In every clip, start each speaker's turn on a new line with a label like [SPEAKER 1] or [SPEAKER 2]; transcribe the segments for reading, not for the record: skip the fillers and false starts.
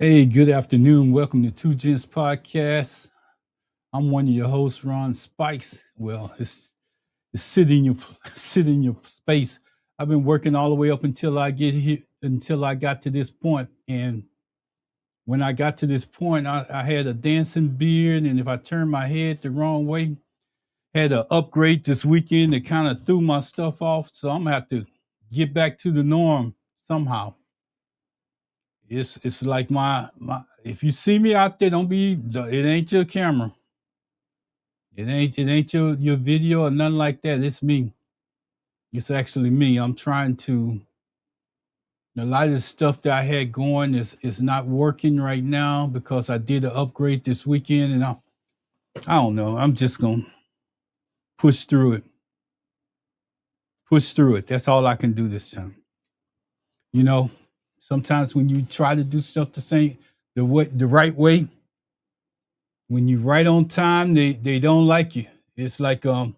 [SPEAKER 1] Hey, good afternoon. Welcome to Two Gents Podcast. I'm one of your hosts, Ron Spikes. Well, it's sit in your sit in your space. I've been working all the way up until I get here, until I got to this point. And when I got to this point, I had a dancing beard, and if I turned my head the wrong way, had an upgrade this weekend that kind of threw my stuff off. So I'm gonna have to get back to the norm somehow. It's like my if you see me out there, don't be it ain't your camera. It ain't your video or nothing like that. It's me. It's actually me. I'm trying to a lot of the stuff that I had going is not working right now because I did an upgrade this weekend and I don't know. I'm just gonna push through it. Push through it. That's all I can do this time. You know, sometimes when you try to do stuff the right way, when you right on time, they don't like you. It's like the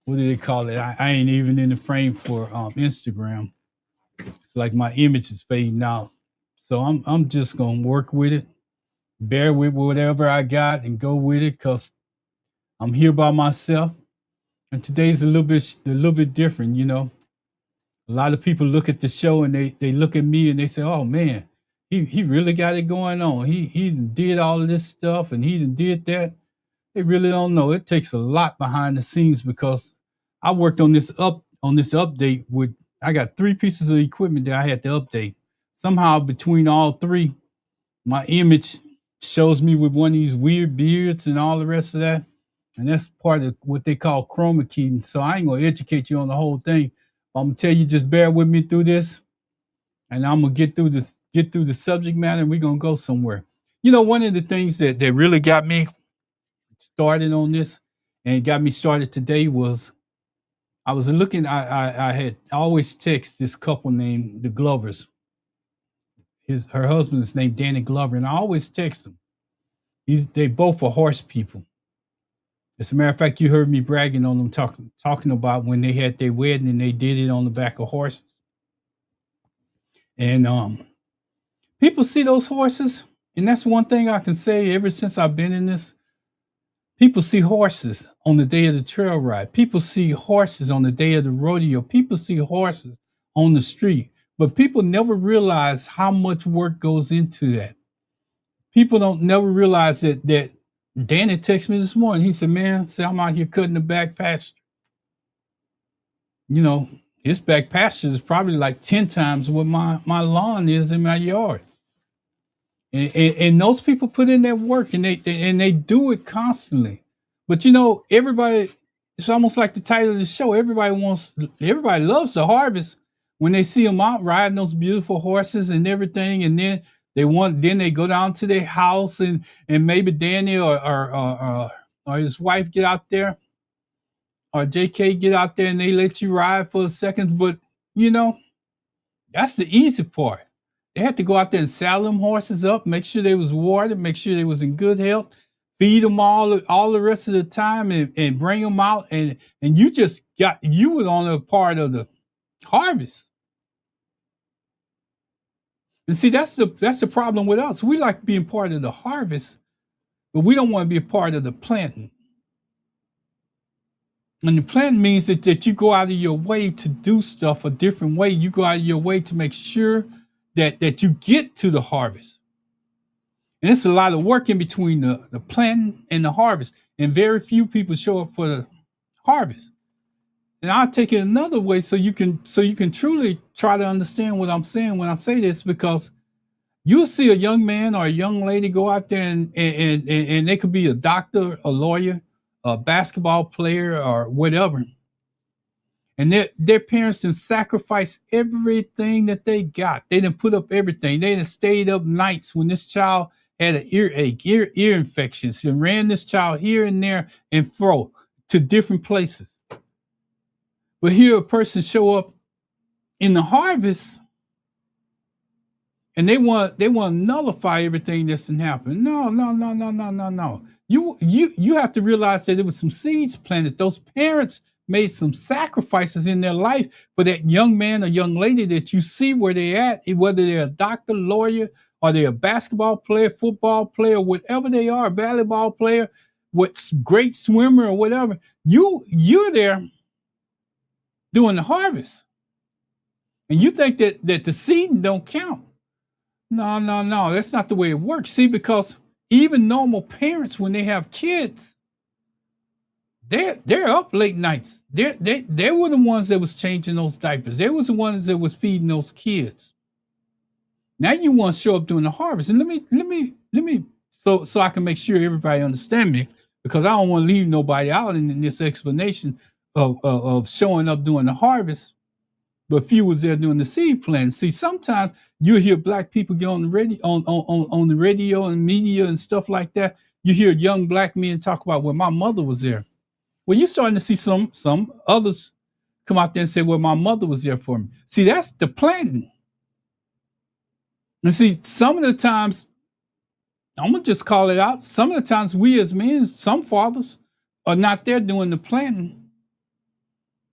[SPEAKER 1] what do they call it? I ain't even in the frame for Instagram. It's like my image is fading out. So I'm just gonna work with it, bear with whatever I got, and go with it because I'm here by myself. And today's a little bit different. A lot of people look at the show and they look at me and they say, "Oh man, he really got it going on. He did all of this stuff and he did that." They really don't know. It takes a lot behind the scenes because I worked on this update with I got three pieces of equipment that I had to update. Somehow between all three, my image shows me with one of these weird beards and all the rest of that. And that's part of what they call chroma keying. So I ain't gonna educate you on the whole thing. I'm gonna tell you just bear with me through this, and I'm gonna get through the subject matter, and we're gonna go somewhere. One of the things that really got me started on this and got me started today was I was looking. I had always text this couple named the Glovers. Her husband is named Danny Glover, and I always text them. They both are horse people. As a matter of fact, you heard me bragging on them talking about when they had their wedding and they did it on the back of horses. And people see those horses, and that's one thing I can say ever since I've been in this. People see horses on the day of the trail ride. People see horses on the day of the rodeo. People see horses on the street. But people never realize how much work goes into that. People don't never realize that Danny texted me this morning. He said, "Man, I'm out here cutting the back pasture." You know, his back pasture is probably like 10 times what my lawn is in my yard. And those people put in that work and they do it constantly. But everybody, it's almost like the title of the show. Everybody loves the harvest when they see them out riding those beautiful horses and everything. And then they go down to their house and maybe Danny or his wife get out there or JK get out there and they let you ride for a second. But that's the easy part. They had to go out there and saddle them horses up, make sure they was watered, make sure they was in good health, feed them all the rest of the time, and bring them out. And you was on a part of the harvest. And see, that's the problem with us. We like being part of the harvest, but we don't want to be a part of the planting. And the planting means that you go out of your way to do stuff a different way. You go out of your way to make sure that you get to the harvest. And it's a lot of work in between the planting and the harvest. And very few people show up for the harvest. And I'll take it another way so you can truly try to understand what I'm saying when I say this, because you'll see a young man or a young lady go out there and they could be a doctor, a lawyer, a basketball player, or whatever. And their parents didn't sacrifice everything that they got. They didn't put up everything. They didn't stayed up nights when this child had an earache, ear infections, and ran this child here and there and fro to different places. But here a person show up in the harvest and they want to nullify everything that's been happening. No. You have to realize that there was some seeds planted. Those parents made some sacrifices in their life for that young man or young lady that you see where they're at, whether they're a doctor, lawyer, or they're a basketball player, football player, whatever they are, a volleyball player, what's great swimmer or whatever. You're there doing the harvest. And you think that the seeding don't count. No, no, no. That's not the way it works. See, because even normal parents, when they have kids, they're up late nights. They were the ones that was changing those diapers. They was the ones that was feeding those kids. Now you want to show up during the harvest. And let me so I can make sure everybody understand me, because I don't want to leave nobody out in this explanation of showing up during the harvest, but few was there during the seed planting. See, sometimes you hear black people get on the radio on the radio and media and stuff like that. You hear young black men talk about, well, my mother was there. Well, you're starting to see some others come out there and say, well, my mother was there for me. See, that's the planting. And see, some of the times, I'm going to just call it out. Some of the times we as men, some fathers, are not there doing the planting,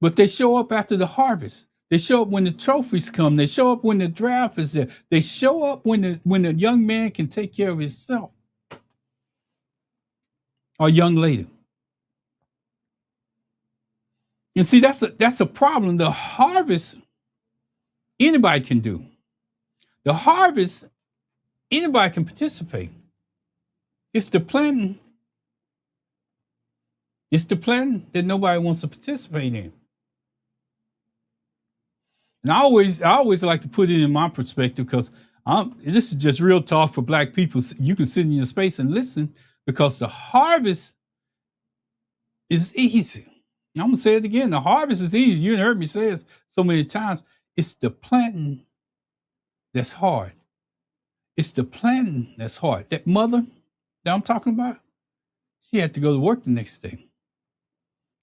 [SPEAKER 1] but they show up after the harvest. They show up when the trophies come. They show up when the draft is there. They show up when the young man can take care of himself, or young lady. And see, that's a problem. The harvest, anybody can do. The harvest, anybody can participate. It's the planting. It's the planting that nobody wants to participate in. And I always like to put it in my perspective, because this is just real talk for black people. You can sit in your space and listen, because the harvest is easy. I'm going to say it again. The harvest is easy. You heard me say it so many times. It's the planting that's hard. It's the planting that's hard. That mother that I'm talking about, she had to go to work the next day.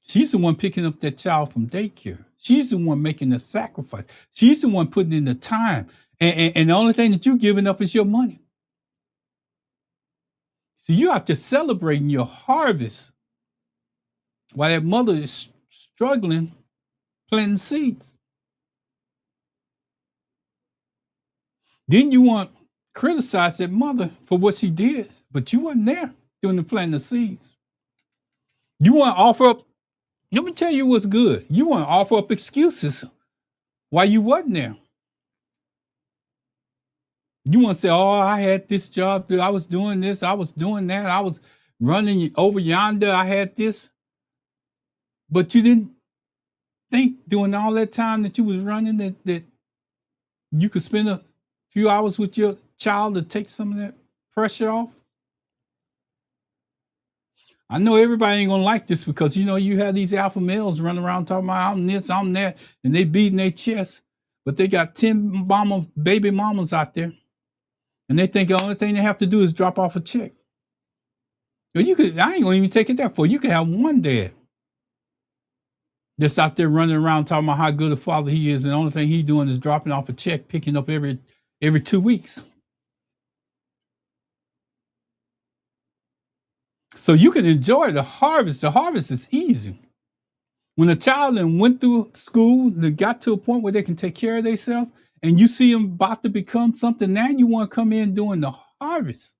[SPEAKER 1] She's the one picking up that child from daycare. She's the one making the sacrifice. She's the one putting in the time. And the only thing that you're giving up is your money. So you out there celebrating your harvest while that mother is struggling planting seeds. Then you want to criticize that mother for what she did, but you wasn't there during the planting of seeds. You want to offer up, let me tell you what's good. You want to offer up excuses why you wasn't there. You want to say, oh, I had this job, I was doing this, I was doing that, I was running over yonder, I had this. But you didn't think during all that time that you was running that you could spend a few hours with your child to take some of that pressure off? I know everybody ain't gonna like this, because you have these alpha males running around talking about I'm this, I'm that, and they beating their chest, but they got 10 baby mamas out there, and they think the only thing they have to do is drop off a check. I ain't gonna even take it that far. You could have one dad that's out there running around talking about how good a father he is, and the only thing he's doing is dropping off a check, picking up every 2 weeks. So you can enjoy the harvest. The harvest is easy. When a child then went through school, they got to a point where they can take care of themselves, and you see them about to become something, now you want to come in doing the harvest.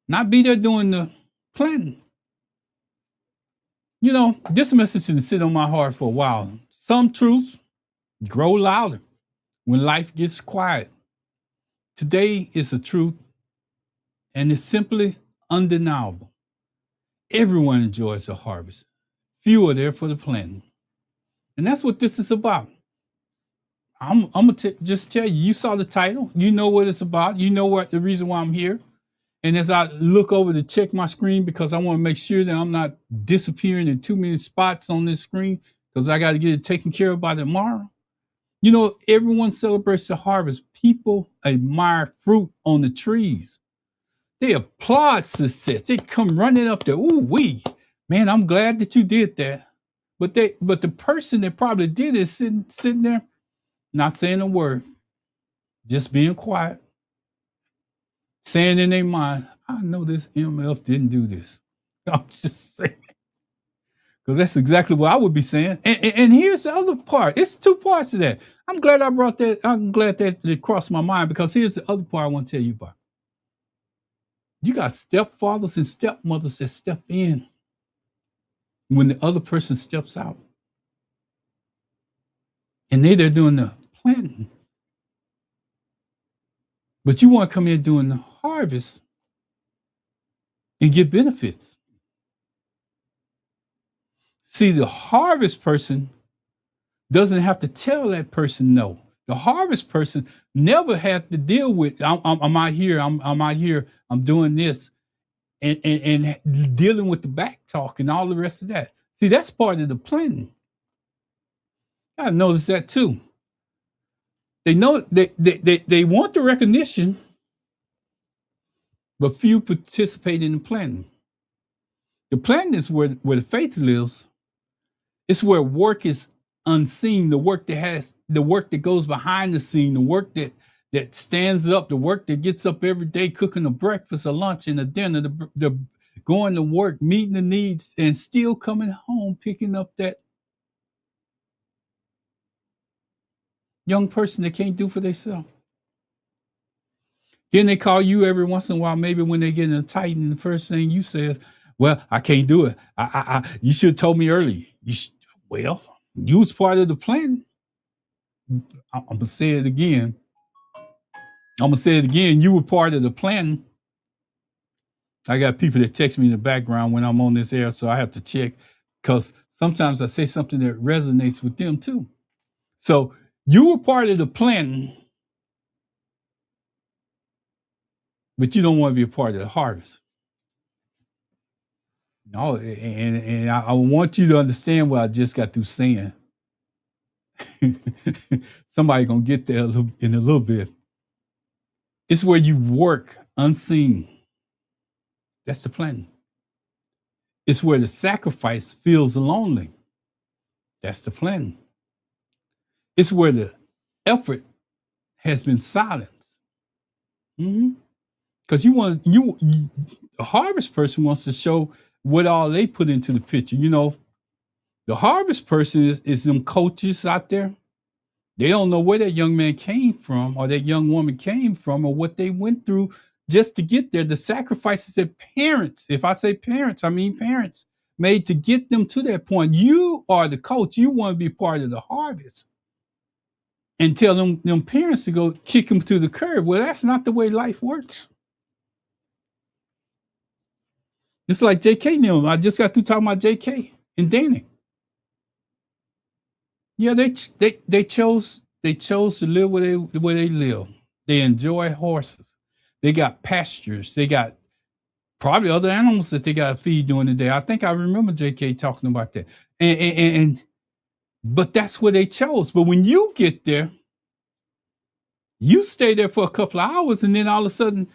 [SPEAKER 1] Not be there doing the planting. This message has sit on my heart for a while. Some truths grow louder when life gets quiet. Today is a truth, and it's simply undeniable. Everyone enjoys the harvest. Few are there for the planting. And that's what this is about. I'm going to just tell you, you saw the title. You know what it's about. You know what the reason why I'm here. And as I look over to check my screen, because I want to make sure that I'm not disappearing in too many spots on this screen, because I got to get it taken care of by tomorrow. Everyone celebrates the harvest. People admire fruit on the trees. They applaud success. They come running up there. Ooh, man, I'm glad that you did that. But the person that probably did it sitting there, not saying a word, just being quiet, saying in their mind, I know this MF didn't do this. I'm just saying. Because that's exactly what I would be saying. And here's the other part. It's two parts to that. I'm glad I brought that. I'm glad that it crossed my mind, because here's the other part I want to tell you about. You got stepfathers and stepmothers that step in when the other person steps out. And they're doing the planting. But you want to come in doing the harvest and get benefits. See, the harvest person doesn't have to tell that person no. The harvest person never had to deal with, I'm out here, I'm out here, I'm doing this, and dealing with the back talk and all the rest of that. See, that's part of the planning. I noticed that too. They know they want the recognition, but few participate in the planning. The planning is where the faith lives. It's where work is unseen, the work that goes behind the scene, the work that stands up, the work that gets up every day, cooking a breakfast, a lunch, and a dinner, the going to work, meeting the needs, and still coming home, picking up that young person that can't do for themselves. Then they call you every once in a while, maybe when they get in a tight, and the first thing you say is, well, I can't do it. You should have told me early. Well, you was part of the plan. I'm gonna say it again. You were part of the plan. I got people that text me in the background when I'm on this air, so I have to check, because sometimes I say something that resonates with them too. So you were part of the plan, but you don't want to be a part of the harvest. No, and I want you to understand what I just got through saying. Somebody gonna get there in a little bit. It's where you work unseen. That's the plan. It's where the sacrifice feels lonely. That's the plan. It's where the effort has been silenced. Because a harvest person wants to show what all they put into the picture. The harvest person is them coaches out there. They don't know where that young man came from, or that young woman came from, or what they went through just to get there. The sacrifices that parents, if I say parents, I mean parents, made to get them to that point. You are the coach. You want to be part of the harvest. And tell them parents to go kick them to the curb. Well, that's not the way life works. It's like JK now. I just got through talking about JK and Danny. Yeah, they chose to live where they live. They enjoy horses. They got pastures. They got probably other animals that they got to feed during the day. I think I remember JK talking about that. But that's where they chose. But when you get there, you stay there for a couple of hours, and then all of a sudden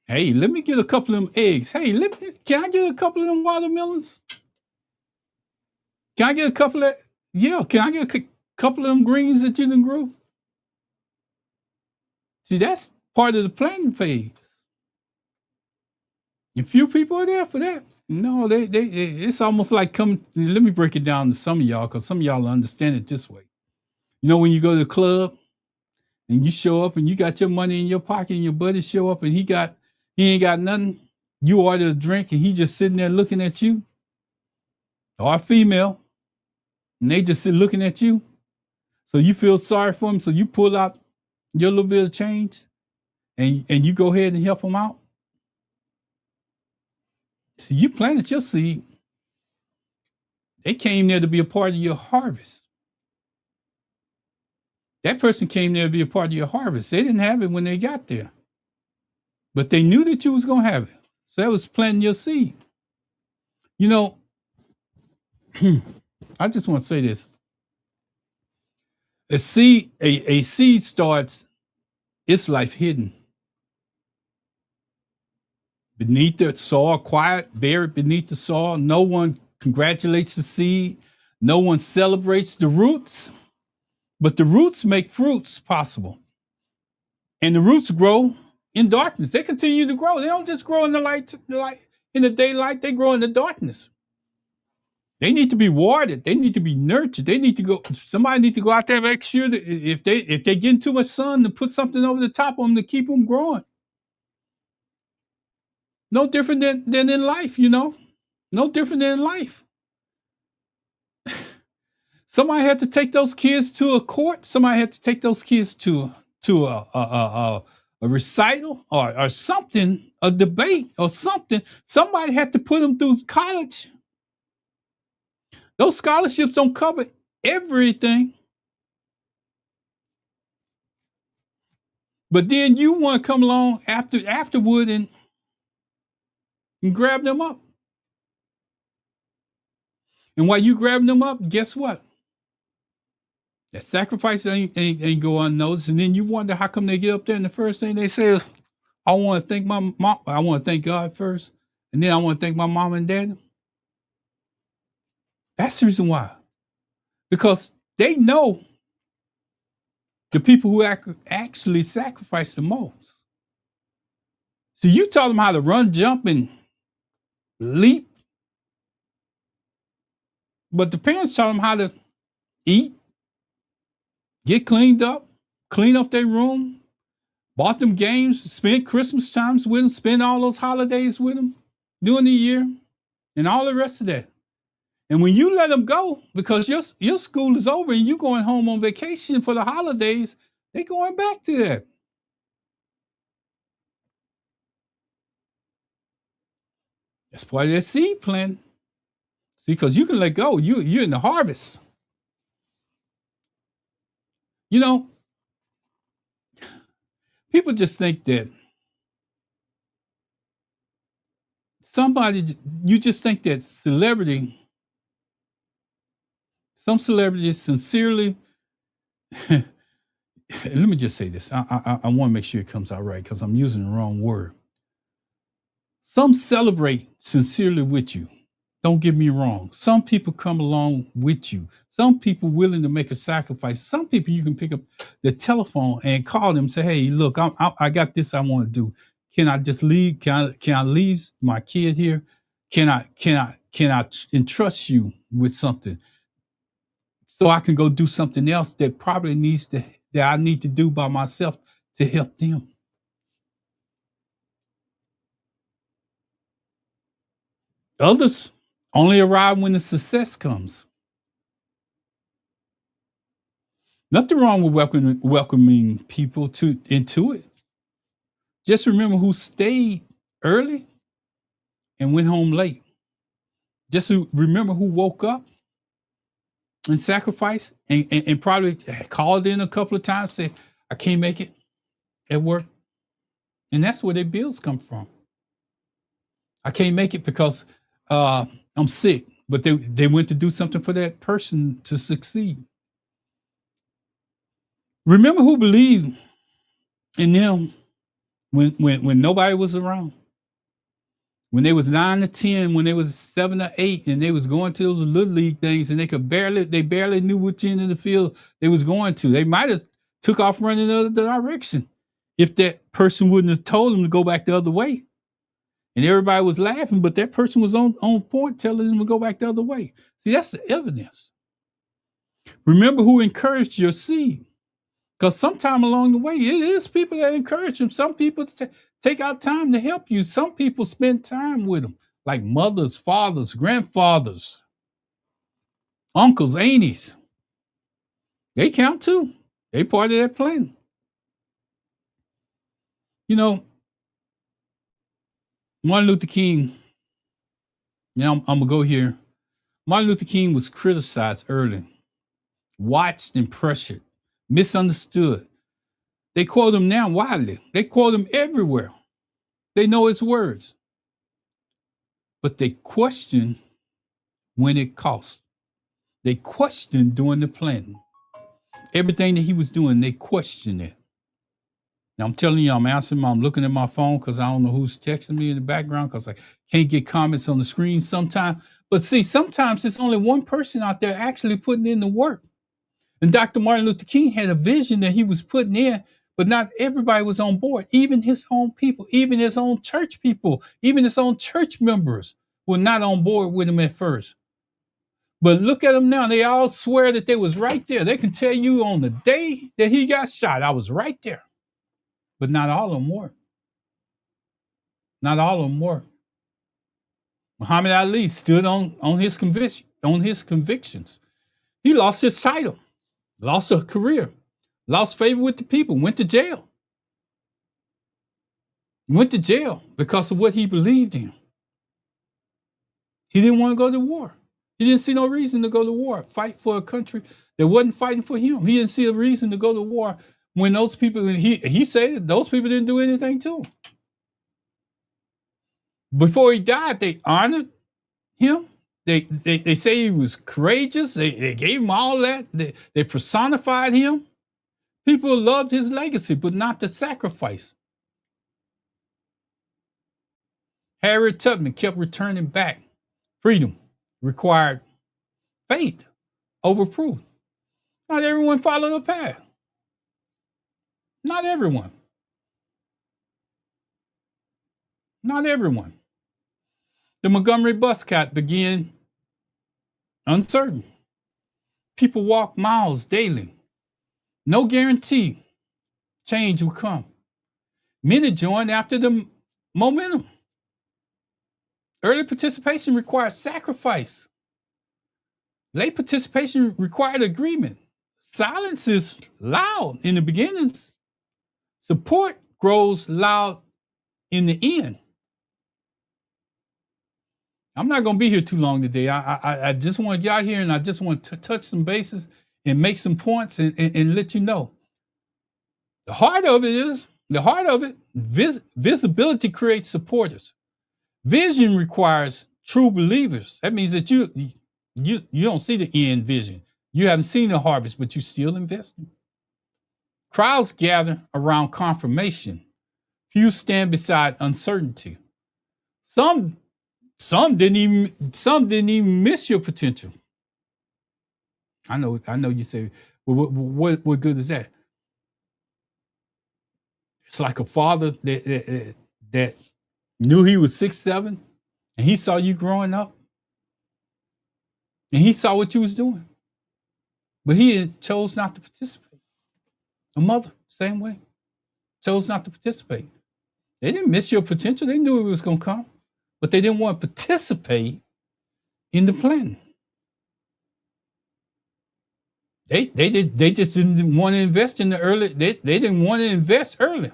[SPEAKER 1] hey, let me get a couple of them eggs. Hey, can I get a couple of them watermelons? Can I get a couple of, can I get a couple of them greens that you done grew? See, that's part of the planting phase. And few people are there for that. No, it's almost like let me break it down to some of y'all, because some of y'all understand it this way. When you go to the club and you show up and you got your money in your pocket, and your buddy show up and he ain't got nothing. You order a drink and he just sitting there looking at you, or a female, and they just sit looking at you. So you feel sorry for him. So you pull out your little bit of change and you go ahead and help them out. See, you planted your seed. They came there to be a part of your harvest. That person came there to be a part of your harvest. They didn't have it when they got there, but they knew that you was going to have it. So that was planting your seed. I just want to say this. A seed starts its life hidden beneath the soil, quiet, buried beneath the soil. No one congratulates the seed. No one celebrates the roots, but the roots make fruits possible. And the roots grow in darkness. They continue to grow. They don't just grow in the light in the daylight. They grow in the darkness. They need to be watered. They need to be nurtured. They need to go. Somebody need to go out there and make sure that if they get too much sun, to put something over the top of them to keep them growing. No different than in life, No different than in life. Somebody had to take those kids to a court. Somebody had to take those kids to a recital or something, a debate or something. Somebody had to put them through college. Those scholarships don't cover everything. But then you want to come along afterward and grab them up. And while you grabbing them up, guess what? That sacrifice ain't go unnoticed. And then you wonder how come they get up there and the first thing they say is, I want to thank my mom. I want to thank God first. And then I want to thank my mom and dad. That's the reason why. Because they know the people who actually sacrifice the most. So you taught them how to run, jump, and leap. But the parents taught them how to eat, get cleaned up, clean up their room, bought them games, spend Christmas times with them, spend all those holidays with them during the year, and all the rest of that. And when you let them go, because your school is over and you're going home on vacation for the holidays, they're going back to that. That's part of that seed plan. See, because you can let go. You're in the harvest. People just think that you just think that some celebrities sincerely, let me just say this. I want to make sure it comes out right because I'm using the wrong word. Some celebrate sincerely with you. Don't get me wrong. Some people come along with you. Some people willing to make a sacrifice. Some people you can pick up the telephone and call them and say, hey, look, I got this I want to do. Can I just leave? Can I leave my kid here? Can I entrust you with something so I can go do something else that probably that I need to do by myself to help them? Others only arrive when the success comes. Nothing wrong with welcoming people into it. Just remember who stayed early and went home late. Just remember who woke up and sacrificed and probably called in a couple of times, say, I can't make it at work. And that's where their bills come from. I can't make it because I'm sick, but they went to do something for that person to succeed. Remember who believed in them when nobody was around. When they was 9 to 10, when they was 7 to 8, and they was going to those little league things, and they barely knew which end of the field they was going to. They might have took off running the other direction if that person wouldn't have told them to go back the other way. And everybody was laughing, but that person was on point telling them to go back the other way. See, that's the evidence. Remember who encouraged your seed. Because sometime along the way, it is people that encourage them. Some people take out time to help you. Some people spend time with them, like mothers, fathers, grandfathers, uncles, aunties. They count too. They part of that plan. Martin Luther King, now I'm going to go here. Martin Luther King was criticized early, watched and pressured, misunderstood. They quote him now widely. They quote him everywhere. They know his words. But they question when it cost. They questioned during the planning. Everything that he was doing, they questioned it. Now I'm telling you, I'm answering, I'm looking at my phone because I don't know who's texting me in the background because I can't get comments on the screen sometimes. But see, sometimes it's only one person out there actually putting in the work. And Dr. Martin Luther King had a vision that he was putting in, but not everybody was on board. Even his own people, even his own church people, even his own church members were not on board with him at first. But look at them now. They all swear that they was right there. They can tell you on the day that he got shot, I was right there. But not all of them were. Not all of them were. Muhammad Ali stood on his convictions. He lost his title, lost a career, lost favor with the people, went to jail. Went to jail because of what he believed in. He didn't want to go to war. He didn't see no reason to go to war, fight for a country that wasn't fighting for him. He didn't see a reason to go to war when those people, he said those people didn't do anything to him. Before he died, they honored him. They say he was courageous. They gave him all that. They personified him. People loved his legacy, but not the sacrifice. Harriet Tubman kept returning back. Freedom required faith over proof. Not everyone followed the path. Not everyone. Not everyone. The Montgomery Bus Boycott began uncertain. People walked miles daily. No guarantee change will come. Many joined after the momentum. Early participation required sacrifice. Late participation required agreement. Silence is loud in the beginnings. Support grows loud in the end. I'm not going to be here too long today. I just want to get out here and I just want to touch some bases and make some points and let you know. The heart of it, visibility creates supporters. Vision requires true believers. That means that you don't see the end vision. You haven't seen the harvest, but you still investing. Crowds gather around confirmation. Few stand beside uncertainty. Some didn't even miss your potential. I know you say, well, what good is that? It's like a father that knew he was 6, 7, and he saw you growing up, and he saw what you was doing, but he chose not to participate. A mother, same way, chose not to participate. They didn't miss your potential. They knew it was going to come, but they didn't want to participate in the plan. They just didn't want to invest in the early. They didn't want to invest early.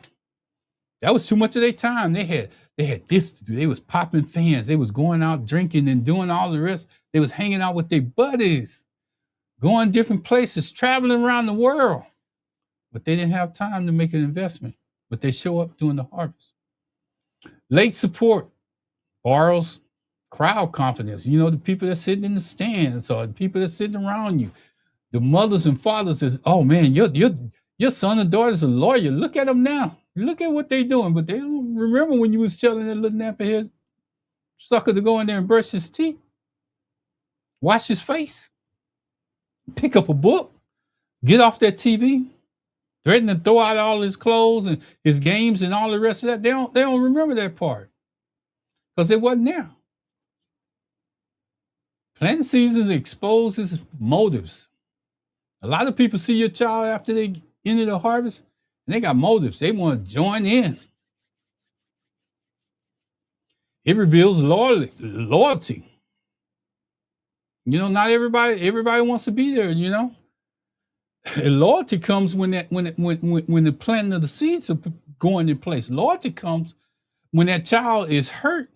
[SPEAKER 1] That was too much of their time. They had this to do. They was popping fans. They was going out drinking and doing all the rest. They was hanging out with their buddies, going different places, traveling around the world. But they didn't have time to make an investment. But they show up during the harvest. Late support borrows crowd confidence. You know, the people that's sitting in the stands or the people that's sitting around you. The mothers and fathers says, "Oh man, your son and daughter's a lawyer. Look at them now. Look at what they're doing." But they don't remember when you was telling that little nappy-head sucker to go in there and brush his teeth, wash his face, pick up a book, get off that TV, threaten to throw out all his clothes and his games and all the rest of that. They don't remember that part because it wasn't there. Planting season exposes motives. A lot of people see your child after they enter the harvest, and they got motives. They want to join in. It reveals loyalty. You know, not everybody wants to be there. You know, and loyalty comes when the planting of the seeds are going in place. Loyalty comes when that child is hurt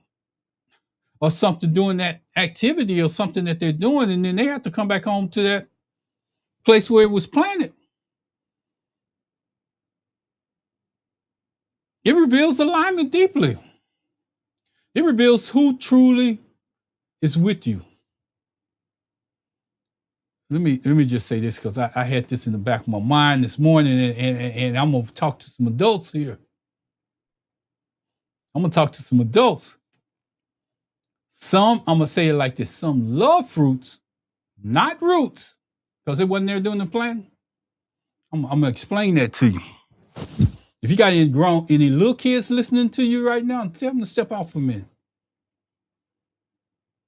[SPEAKER 1] or something doing that activity or something that they're doing, and then they have to come back home to that place where it was planted. It reveals alignment deeply. It reveals who truly is with you. Let me just say this because I had this in the back of my mind this morning, and I'm gonna talk to some adults here. I'm gonna talk to some adults. I'm gonna say it like this: some love fruits, not roots, because it wasn't there doing the planting. I'm gonna explain that to you. If you got any little kids listening to you right now, tell them to step out for a minute.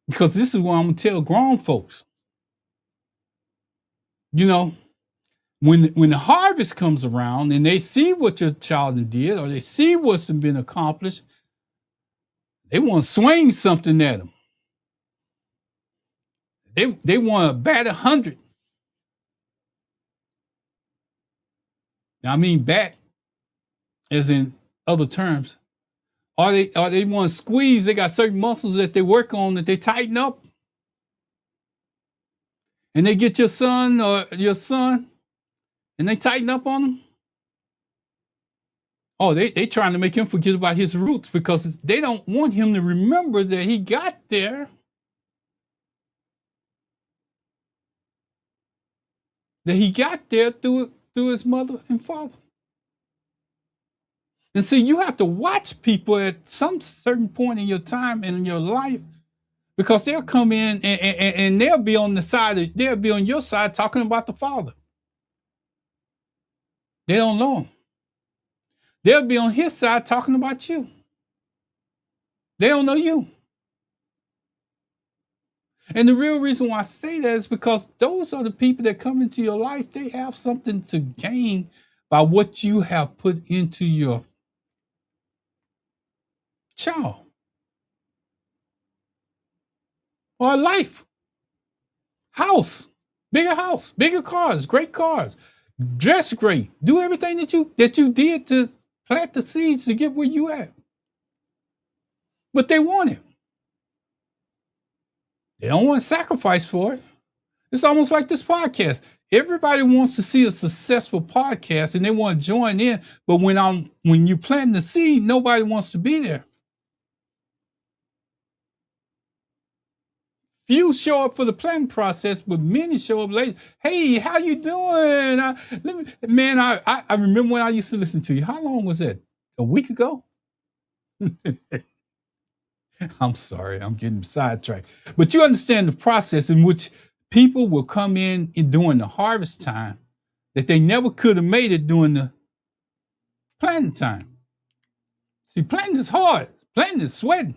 [SPEAKER 1] Because this is what I'm gonna tell grown folks. You know, when the harvest comes around and they see what your child did or they see what's been accomplished, they want to swing something at them. They want to bat 100. I mean, bat as in other terms. Or they want to squeeze. They got certain muscles that they work on that they tighten up, and they get your son and they tighten up on him. Oh, they trying to make him forget about his roots because they don't want him to remember that he got there. That he got there through his mother and father. And see, you have to watch people at some certain point in your time and in your life because they'll come in and they'll be on they'll be on your side talking about the father. They don't know him. They'll be on his side talking about you. They don't know you. And the real reason why I say that is because those are the people that come into your life. They have something to gain by what you have put into your child or life. House, bigger cars, great cars, dress great, do everything that you did to plant the seeds to get where you at. But they want it. They don't want to sacrifice for it. It's almost like this podcast. Everybody wants to see a successful podcast and they want to join in. But when you plant the seed, nobody wants to be there. Few show up for the planting process, but many show up later. Hey, how you doing? I remember when I used to listen to you. How long was that? A week ago? I'm sorry, I'm getting sidetracked. But you understand the process in which people will come in during the harvest time that they never could have made it during the planting time. See, planting is hard. Planting is sweating.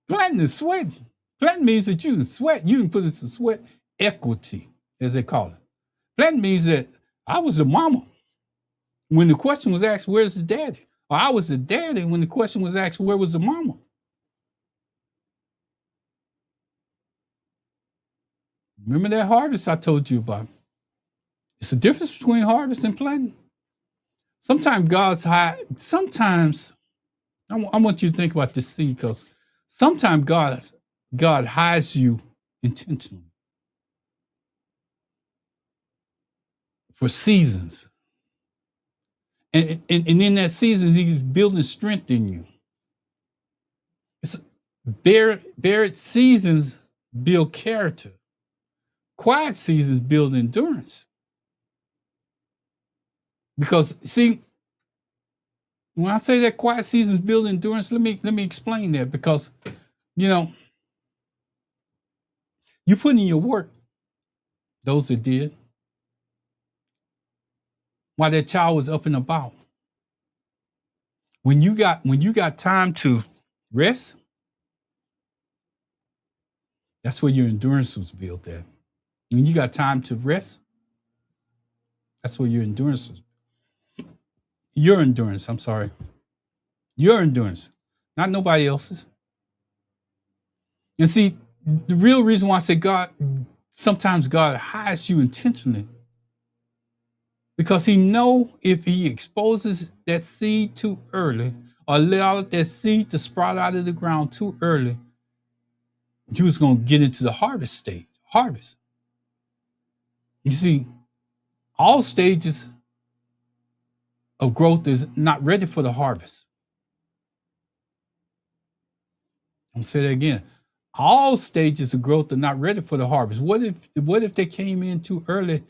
[SPEAKER 1] Planting is sweating. Planting means that you can sweat. You can put it to sweat equity, as they call it. Planting means that I was a mama when the question was asked, where's the daddy? Or I was the daddy when the question was asked, where was the mama? Remember that harvest I told you about? It's the difference between harvest and planting. Sometimes I want you to think about this seed because sometimes God hides you intentionally for seasons. And in that season, he's building strength in you. It's buried seasons build character. Quiet seasons build endurance. Because see, when I say that quiet seasons build endurance, let me explain that because you put in your work, those that did, while that child was up and about. When you got time to rest, that's where your endurance was built at. When you got time to rest, that's where your endurance was. Your endurance, I'm sorry. Your endurance, not nobody else's. And see, the real reason why I say sometimes God hides you intentionally, because he know if he exposes that seed too early or allow that seed to sprout out of the ground too early, you was going to get into the harvest stage. Harvest. You see, all stages of growth is not ready for the harvest. I'm going to say that again. All stages of growth are not ready for the harvest. What if they came in too early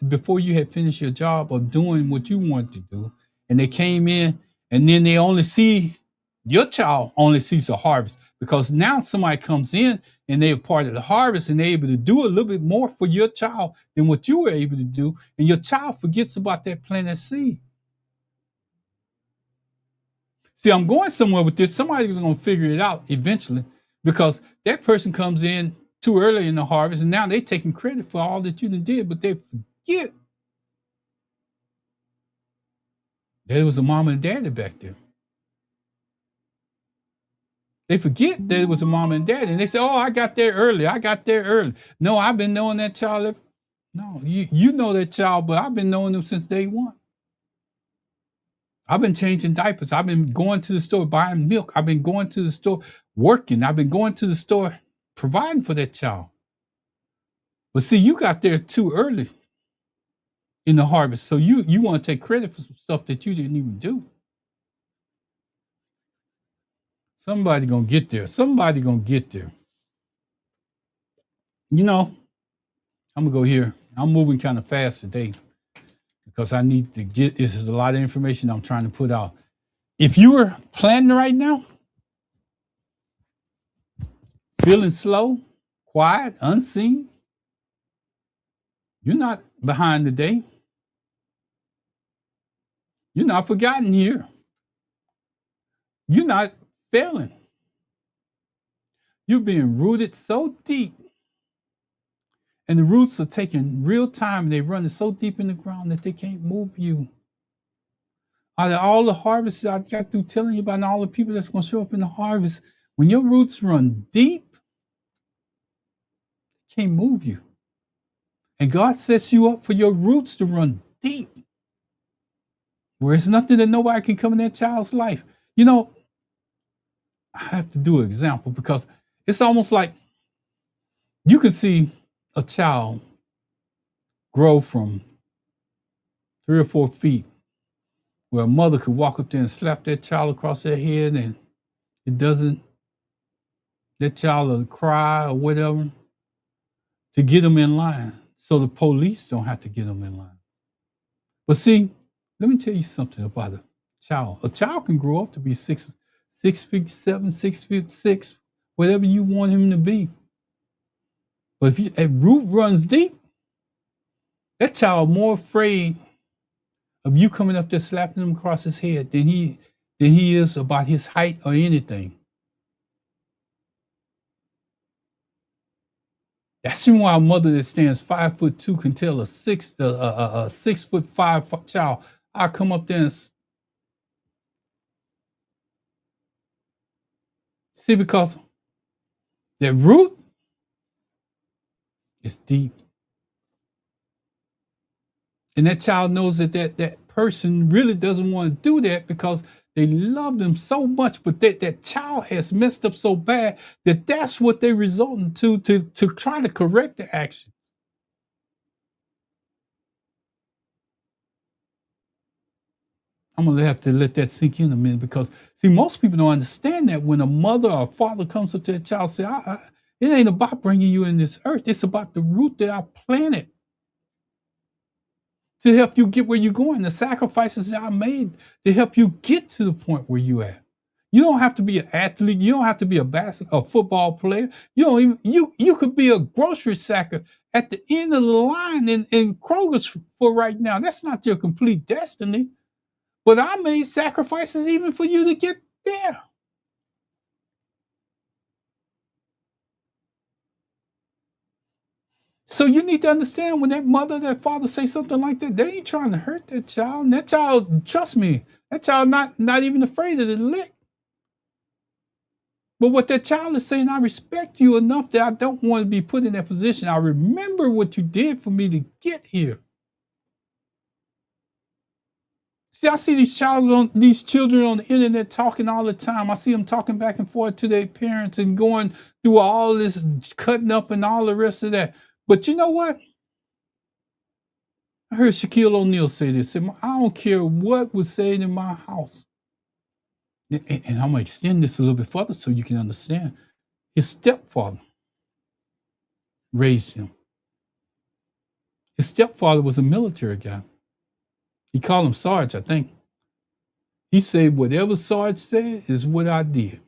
[SPEAKER 1] before you had finished your job of doing what you wanted to do, and they came in and then your child only sees the harvest because now somebody comes in and they're part of the harvest and they're able to do a little bit more for your child than what you were able to do, and your child forgets about that planted seed. See, I'm going somewhere with this. Somebody's going to figure it out eventually because that person comes in too early in the harvest, and now they're taking credit for all that you did, but they forget that it was a mama and daddy back there. They forget that it was a mama and daddy, and they say, "Oh, I got there early. I got there early." No, I've been knowing that child. No, you know that child, but I've been knowing them since day one. I've been changing diapers. I've been going to the store buying milk. I've been going to the store working. I've been going to the store providing for that child. But see, you got there too early in the harvest, so you want to take credit for some stuff that you didn't even do. Somebody gonna get there. Somebody gonna get there. You know, I'm gonna go here. I'm moving kind of fast today because I need to get. This is a lot of information I'm trying to put out. If you are planning right now, feeling slow, quiet, unseen, you're not behind the day. You're not forgotten here. You're not failing. You're being rooted so deep, and the roots are taking real time. They're running so deep in the ground that they can't move you. Out of all the harvests that I got through telling you about, and all the people that's going to show up in the harvest, when your roots run deep, they can't move you. And God sets you up for your roots to run deep, where it's nothing that nobody can come in that child's life. You know, I have to do an example because it's almost like you can see a child grow from 3 or 4 feet, where a mother could walk up there and slap that child across their head, and it doesn't, that child will cry or whatever to get them in line, so the police don't have to get them in line. But see, let me tell you something about a child. A child can grow up to be 6'7", 6'6", whatever you want him to be. But if a root runs deep, that child more afraid of you coming up there slapping him across his head than he is about his height or anything. That's why a mother that stands 5'2" can tell a 6'5" child, "I'll come up there and see," because that root is deep. And that child knows that person really doesn't want to do that because they love them so much, but that child has messed up so bad that that's what they're resorting to try to correct the actions. I'm gonna have to let that sink in a minute because see, most people don't understand that when a mother or a father comes up to a child and say, "It ain't about bringing you in this earth. It's about the root that I planted to help you get where you're going, the sacrifices that I made to help you get to the point where you at." You don't have to be an athlete. You don't have to be a football player. You don't even you could be a grocery sacker at the end of the line in Kroger's for right now. That's not your complete destiny. But I made sacrifices even for you to get there. So you need to understand when that mother, that father say something like that, they ain't trying to hurt that child. And that child, trust me, that child not even afraid of the lick. But what that child is saying, "I respect you enough that I don't want to be put in that position. I remember what you did for me to get here." See, I see these children on the internet talking all the time. I see them talking back and forth to their parents and going through all this cutting up and all the rest of that. But you know what? I heard Shaquille O'Neal say this. "I don't care what was said in my house." And I'm going to extend this a little bit further so you can understand. His stepfather raised him. His stepfather was a military guy. He called him Sarge, I think. He said, "Whatever Sarge said is what I did."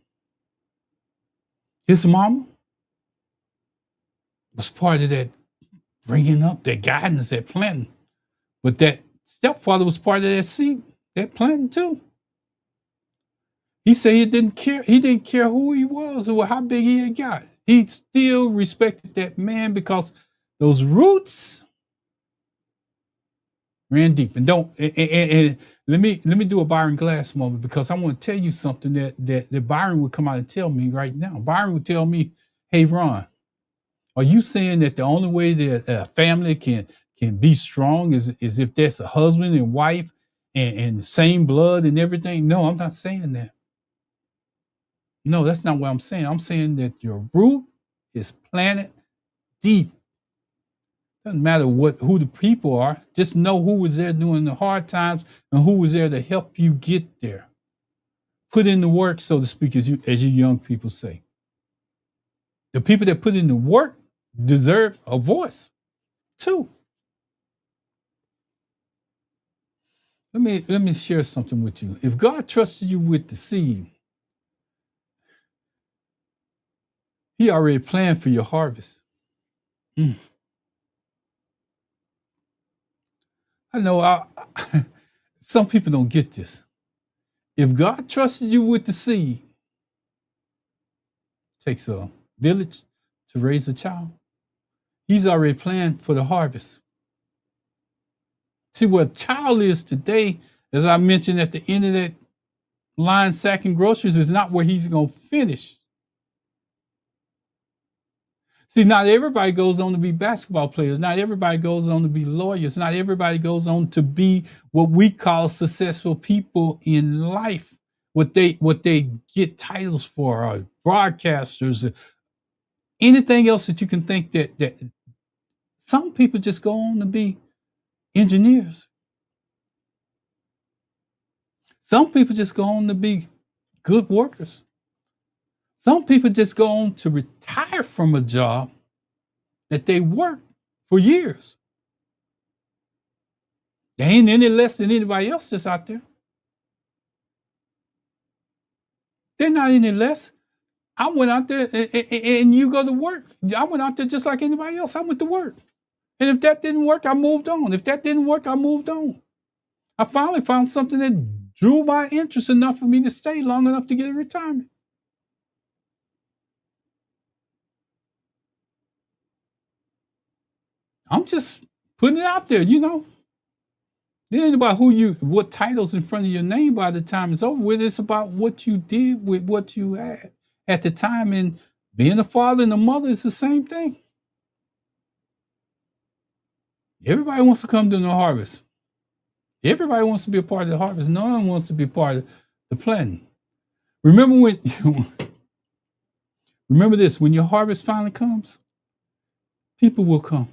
[SPEAKER 1] His mama was part of that bringing up, that guidance, that planting. But that stepfather was part of that seed, that planting too. He said he didn't care. He didn't care who he was or how big he had got. He still respected that man because those roots ran deep. And let me do a Byron Glass moment, because I want to tell you something that Byron would come out and tell me right now. Byron would tell me, "Hey, Ron, are you saying that the only way that a family can be strong is if there's a husband and wife and the same blood and everything?" No, I'm not saying that. No, that's not what I'm saying. I'm saying that your root is planted deep. Doesn't matter who the people are. Just know who was there during the hard times and who was there to help you get there. Put in the work, so to speak, as you young people say. The people that put in the work deserve a voice too. Let me share something with you. If God trusted you with the seed, He already planned for your harvest. Mm. I know some people don't get this. If God trusted you with the seed, it takes a village to raise a child. He's already planned for the harvest. See, what a child is today, as I mentioned at the end of that line sacking groceries, is not where he's going to finish. See, not everybody goes on to be basketball players. Not everybody goes on to be lawyers. Not everybody goes on to be what we call successful people in life. What they get titles for are broadcasters, anything else that you can think that some people just go on to be engineers. Some people just go on to be good workers. Some people just go on to retire from a job that they worked for years. They ain't any less than anybody else that's out there. They're not any less. I went out there and you go to work. I went out there just like anybody else. I went to work. And if that didn't work, I moved on. If that didn't work, I moved on. I finally found something that drew my interest enough for me to stay long enough to get a retirement. I'm just putting it out there, you know. It ain't about what title's in front of your name by the time it's over with. It's about what you did with what you had at the time. And being a father and a mother is the same thing. Everybody wants to come to the harvest. Everybody wants to be a part of the harvest. No one wants to be part of the planting. Remember this, when your harvest finally comes, people will come.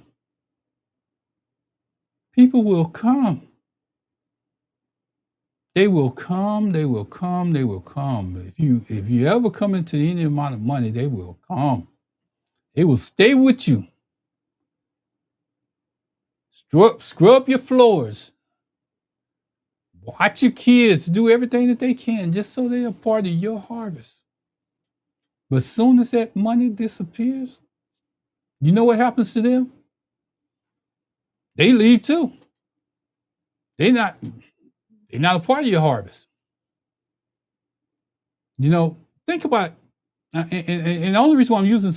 [SPEAKER 1] People will come. They will come, they will come, they will come. If you ever come into any amount of money, they will come. They will stay with you. Scrub your floors. Watch your kids do everything that they can just so they're a part of your harvest. But as soon as that money disappears, you know what happens to them? They leave too. They're not a part of your harvest. You know, think about and the only reason why I'm using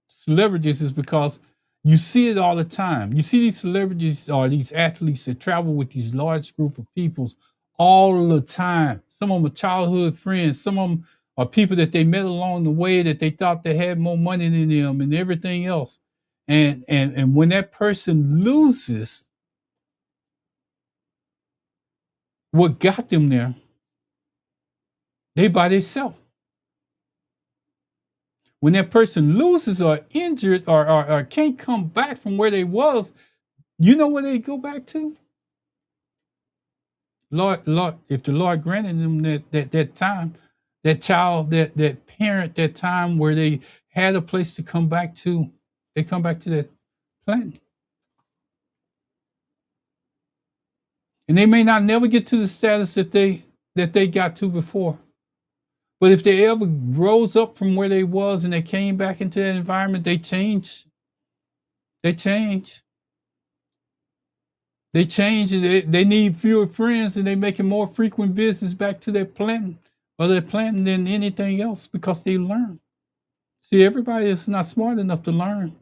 [SPEAKER 1] celebrities is because you see it all the time. You see these celebrities or these athletes that travel with these large group of people all the time. Some of them are childhood friends. Some of them are people that they met along the way that they thought they had more money than them and everything else. And when that person loses what got them there, they by themselves. When that person loses or injured or can't come back from where they was, you know where they go back to? Lord, if the Lord granted them that time, that child, that parent, that time where they had a place to come back to, they come back to that planting. And they may not never get to the status that they got to before. But if they ever rose up from where they was and they came back into that environment, they change. They change. They change. They need fewer friends and they making more frequent visits back to their planting or their planting than anything else because they learn. See, everybody is not smart enough to learn.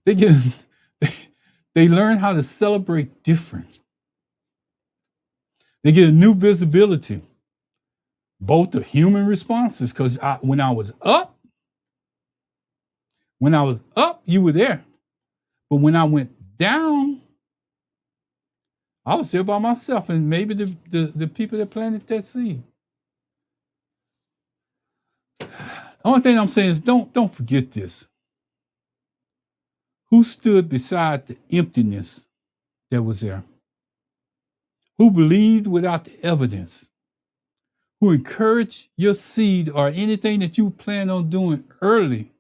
[SPEAKER 1] they get they, they learn how to celebrate different. They get a new visibility, both the human responses. Because when I was up, you were there. But when I went down, I was there by myself, and maybe the people that planted that seed. The only thing I'm saying is don't forget this. Who stood beside the emptiness that was there? Who believed without the evidence? Who encouraged your seed or anything that you plan on doing early?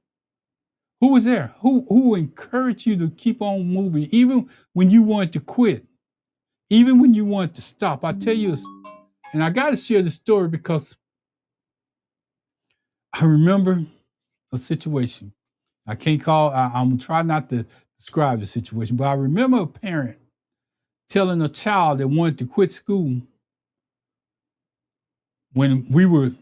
[SPEAKER 1] Who was there? Who encouraged you to keep on moving, even when you wanted to quit, even when you wanted to stop? I tell you, and I got to share this story because I remember a situation. I can't call. I'm trying not to describe the situation, but I remember a parent telling a child that wanted to quit school when we were.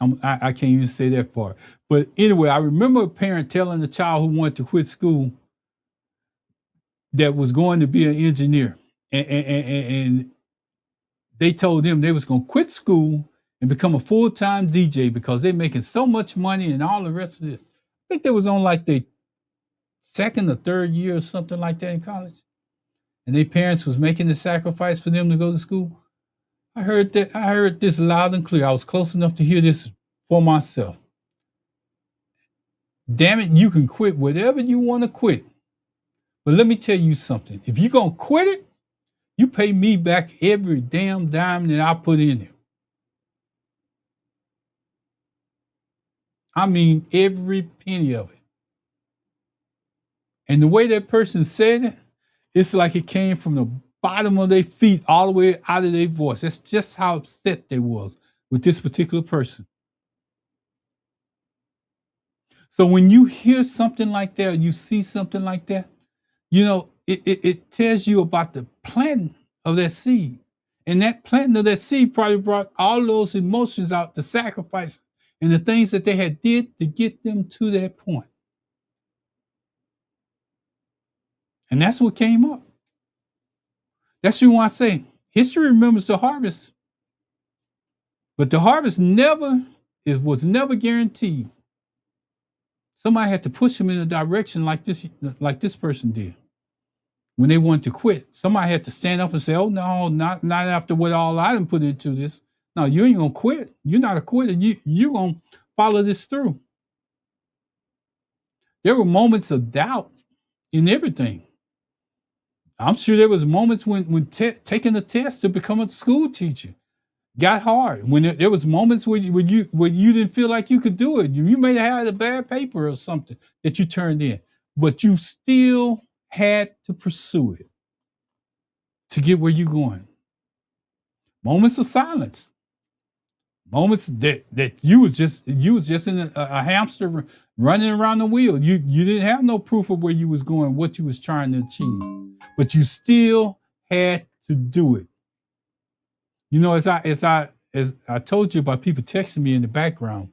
[SPEAKER 1] I can't even say that part. But anyway, I remember a parent telling a child who wanted to quit school that was going to be an engineer, and they told them they was going to quit school and become a full-time DJ because they're making so much money and all the rest of this. I think they was on like the second or third year or something like that in college, and their parents was making the sacrifice for them to go to school. I heard this loud and clear. I was close enough to hear this for myself. Damn it, you can quit whatever you want to quit. But let me tell you something. If you're going to quit it, you pay me back every damn dime that I put in it. I mean, every penny of it. And the way that person said it, it's like it came from the bottom of their feet all the way out of their voice. That's just how upset they was with this particular person. So when you hear something like that, or you see something like that, you know, it tells you about the planting of that seed. And that planting of that seed probably brought all those emotions out, the sacrifice and the things that they had did to get them to that point. And that's what came up. That's why I say history remembers the harvest, but the harvest was never guaranteed. Somebody had to push them in a direction like this person did. When they wanted to quit, somebody had to stand up and say, "Oh no, not after what all I done put into this. No, you ain't gonna quit. You're not a quitter. You gonna follow this through." There were moments of doubt in everything. I'm sure there was moments when taking a test to become a school teacher got hard. When there was moments where you didn't feel like you could do it. You may have had a bad paper or something that you turned in, but you still had to pursue it to get where you're going. Moments of silence. Moments that you was just in a hamster running around the wheel. You didn't have no proof of where you was going, what you was trying to achieve, but you still had to do it. You know, as I told you about people texting me in the background.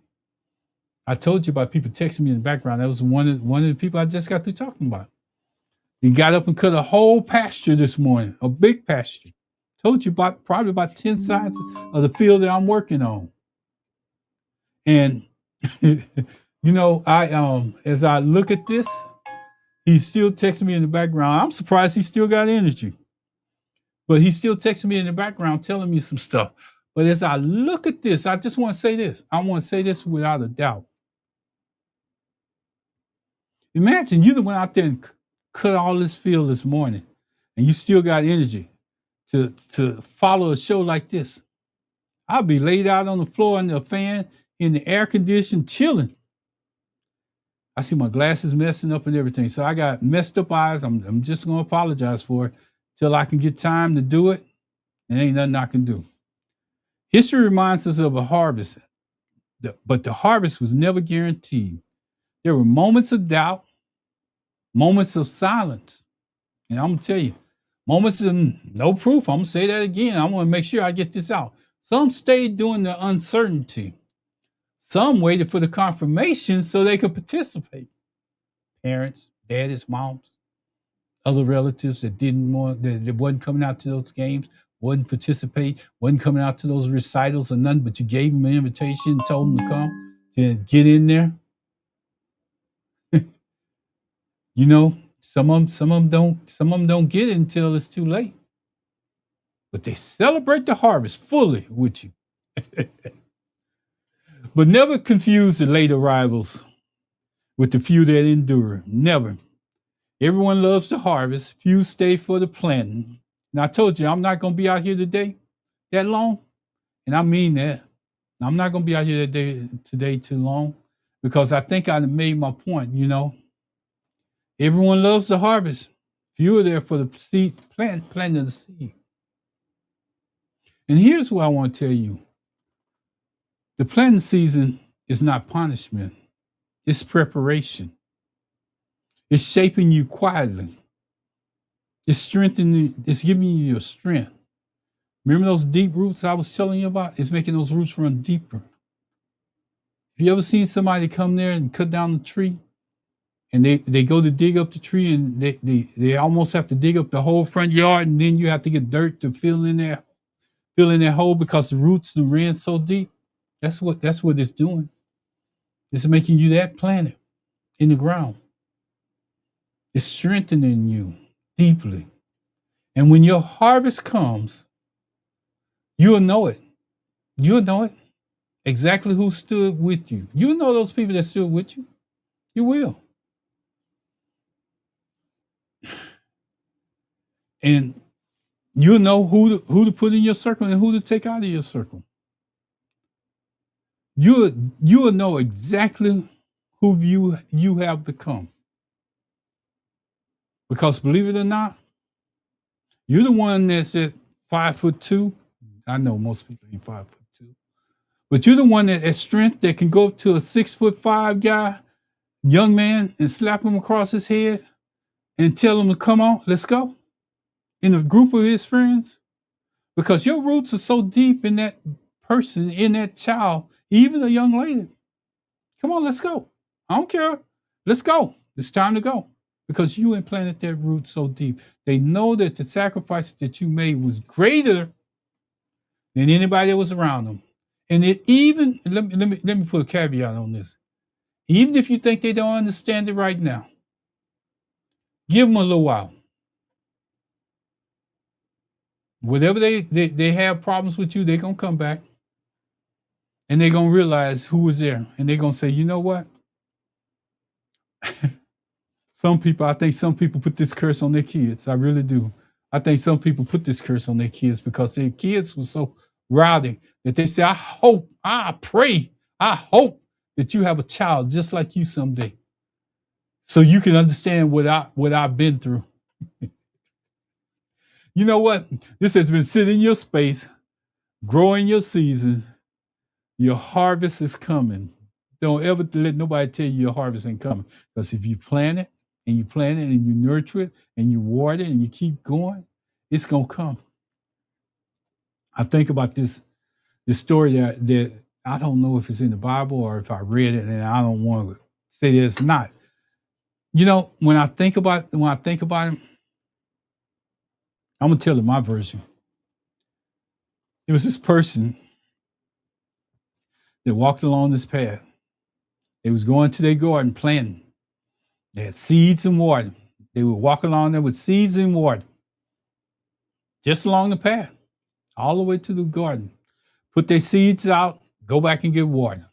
[SPEAKER 1] I told you about people texting me in the background. That was one of the people I just got through talking about. He got up and cut a whole pasture this morning, a big pasture. Told you about probably about 10 sides of the field that I'm working on. And you know, as I look at this, he's still texting me in the background. I'm surprised he still got energy. But he's still texting me in the background, telling me some stuff. But as I look at this, I just want to say this. I want to say this without a doubt. Imagine you went out there and cut all this field this morning, and you still got energy to follow a show like this. I'll be laid out on the floor in the fan, in the air condition, chilling. I see my glasses messing up and everything. So I got messed up eyes. I'm just going to apologize for it till I can get time to do it. And ain't nothing I can do. History reminds us of a harvest, but the harvest was never guaranteed. There were moments of doubt, moments of silence. And I'm going to tell you, Moments of no proof. I'm going to say that again. I want to make sure I get this out. Some stayed during the uncertainty. Some waited for the confirmation so they could participate. Parents, daddies, moms, other relatives that didn't want, that wasn't coming out to those games, wouldn't participate, wasn't coming out to those recitals or nothing, but you gave them an invitation and told them to come to get in there. You know, some of them don't get it until it's too late. But they celebrate the harvest fully with you. But never confuse the late arrivals with the few that endure. Never. Everyone loves the harvest. Few stay for the planting. And I told you, I'm not going to be out here today that long. And I mean that. I'm not going to be out here today too long, because I think I made my point, you know. Everyone loves the harvest. Few are there for the seed, planting the seed. And here's what I want to tell you. The planting season is not punishment. It's preparation. It's shaping you quietly. It's strengthening, it's giving you your strength. Remember those deep roots I was telling you about? It's making those roots run deeper. Have you ever seen somebody come there and cut down the tree? And they go to dig up the tree, and they almost have to dig up the whole front yard, and then you have to get dirt to fill in that hole because the roots ran so deep. That's what it's doing. It's making you that planted in the ground. It's strengthening you deeply. And when your harvest comes, you'll know it. You'll know it. Exactly who stood with you. You'll know those people that stood with you. You will. And you'll know who to put in your circle and who to take out of your circle. You'll know exactly who you have become. Because believe it or not, you're the one that's at 5'2". I know most people ain't 5'2", but you're the one that at strength that can go up to a 6'5" guy, young man, and slap him across his head and tell him to come on, let's go, in a group of his friends. Because your roots are so deep in that person, in that child, even a young lady. Come on, let's go. I don't care. Let's go. It's time to go. Because you implanted that root so deep. They know that the sacrifices that you made was greater than anybody that was around them. And it even, let me put a caveat on this. Even if you think they don't understand it right now, give them a little while. Whatever they have problems with you, they're going to come back. And they're going to realize who was there. And they're going to say, you know what? I think some people put this curse on their kids. I really do. I think some people put this curse on their kids because their kids were so rowdy that they say, I pray, I hope that you have a child just like you someday, so you can understand what I've been through. You know what? This has been sitting in your space, growing your season. Your harvest is coming. Don't ever let nobody tell you your harvest ain't coming. Because if you plant it and you nurture it and you water it and you keep going, it's going to come. I think about this story that I don't know if it's in the Bible or if I read it, and I don't want to say that it's not. You know, when I think about it, I'm going to tell you my version. It was this person that walked along this path. They was going to their garden planting. They had seeds and water. They would walk along there with seeds and water, just along the path, all the way to the garden. Put their seeds out, go back and get water.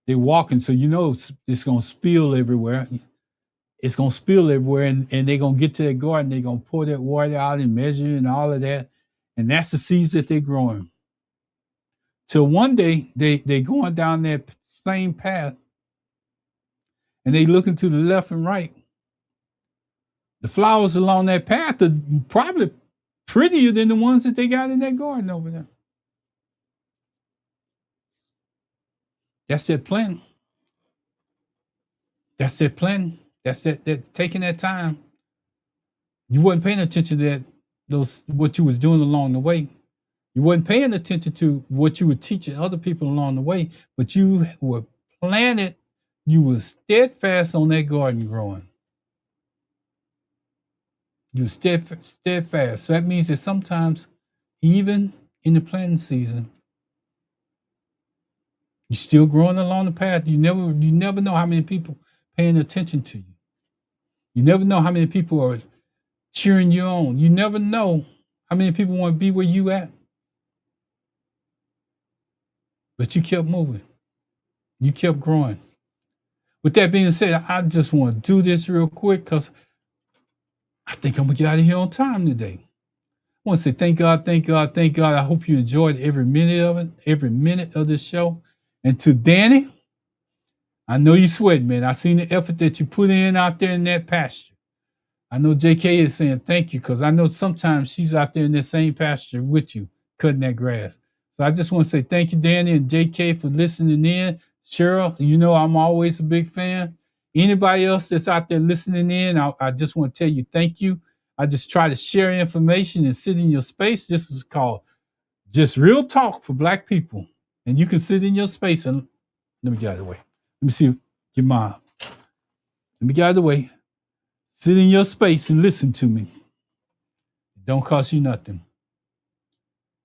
[SPEAKER 1] They're walking, so you know it's going to spill everywhere. It's going to spill everywhere, and they're going to get to their garden. They're going to pour that water out and measure and all of that. And that's the seeds that they're growing. Till one day, they going down that same path, and they looking to the left and right. The flowers along that path are probably prettier than the ones that they got in that garden over there. That's that planting. That's that planting. That's that taking that time. You wasn't paying attention to what you was doing along the way. You wasn't paying attention to what you were teaching other people along the way, but you were planted, you were steadfast on that garden growing. You were steadfast. So that means that sometimes, even in the planting season, you're still growing along the path. You never know how many people paying attention to you. You never know how many people are cheering you on. You never know how many people want to be where you at. But you kept moving. You kept growing. With that being said, I just want to do this real quick because I think I'm going to get out of here on time today. I want to say thank God, thank God, thank God. I hope you enjoyed every minute of it, every minute of this show. And to Danny, I know you sweat, man. I seen the effort that you put in out there in that pasture. I know JK is saying thank you because I know sometimes she's out there in that same pasture with you, cutting that grass. So I just want to say thank you, Danny and JK, for listening in. Cheryl, you know I'm always a big fan. Anybody else that's out there listening in, I just want to tell you thank you. I just try to share information and sit in your space. This is called Just Real Talk for Black people. And you can sit in your space and let me get out of the way. Let me see your mom. Let me get out of the way. Sit in your space and listen to me. It don't cost you nothing.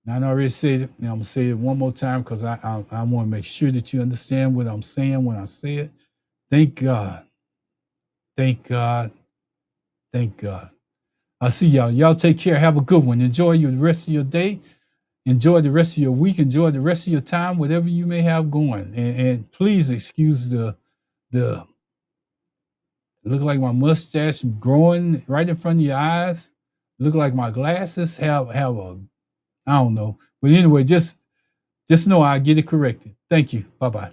[SPEAKER 1] Now, I already said it. Now I'm going to say it one more time because I want to make sure that you understand what I'm saying when I say it. Thank God. Thank God. Thank God. I'll see y'all. Y'all take care. Have a good one. Enjoy the rest of your day. Enjoy the rest of your week. Enjoy the rest of your time, whatever you may have going. And please excuse the look like my mustache growing right in front of your eyes. Look like my glasses have a, I don't know. But anyway, just know I get it corrected. Thank you. Bye-bye.